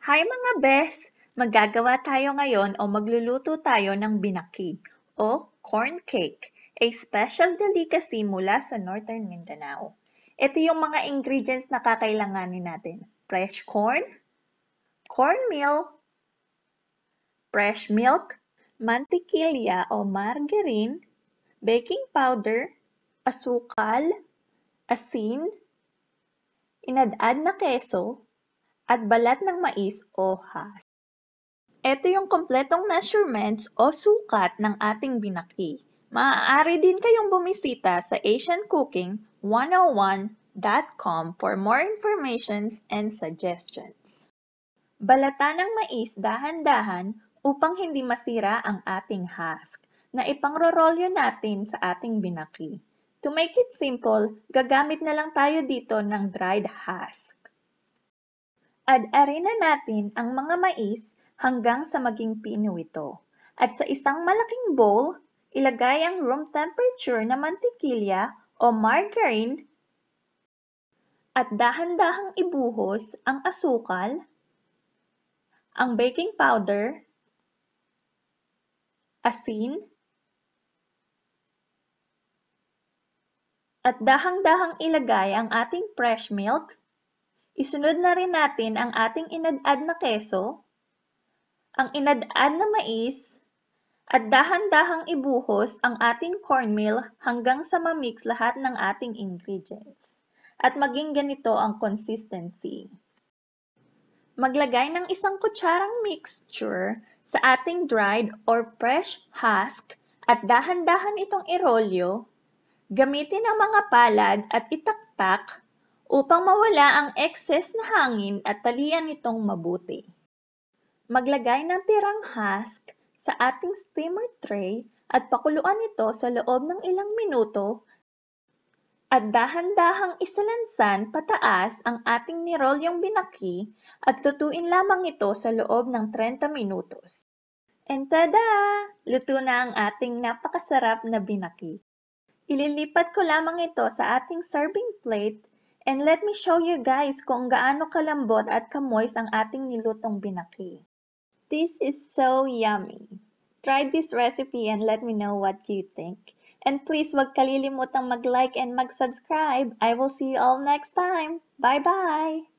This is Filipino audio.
Hi mga bes! Magagawa tayo ngayon o magluluto tayo ng binaki o corn cake, a special delicacy mula sa Northern Mindanao. Ito yung mga ingredients na kakailanganin natin. Fresh corn, cornmeal, fresh milk, mantikilya o margarine, baking powder, asukal, asin, inadad na keso, at balat ng mais o husk. Ito yung kompletong measurements o sukat ng ating binaki. Maaari din kayong bumisita sa asiancooking101.com for more informations and suggestions. Balatan ng mais dahan-dahan upang hindi masira ang ating husk na ipangrorolyo natin sa ating binaki. To make it simple, gagamit na lang tayo dito ng dried husk. Ad-ari na natin ang mga mais hanggang sa maging pino ito. At sa isang malaking bowl, ilagay ang room temperature na mantikilya o margarine at dahan-dahang ibuhos ang asukal, ang baking powder, asin, at dahang-dahang ilagay ang ating fresh milk. Isunod na rin natin ang ating inadad na keso, ang inadad na mais, at dahan-dahang ibuhos ang ating cornmeal hanggang sa ma-mix lahat ng ating ingredients. At maging ganito ang consistency. Maglagay ng isang kutsarang mixture sa ating dried or fresh husk at dahan-dahan itong irolyo. Gamitin ang mga palad at itaktak upang mawala ang excess na hangin at talian itong mabuti. Maglagay ng tirang husk sa ating steamer tray at pakuluan ito sa loob ng ilang minuto at dahan-dahang isalansan pataas ang ating nirolyong binaki at lutuin lamang ito sa loob ng 30 minutos. And tada! Luto na ang ating napakasarap na binaki. Ililipat ko lamang ito sa ating serving plate and let me show you guys kung gaano kalambot at kamoys ang ating nilutong binaki. This is so yummy! Try this recipe and let me know what you think. And please wag kalilimutang mag-like and mag-subscribe. I will see you all next time. Bye-bye!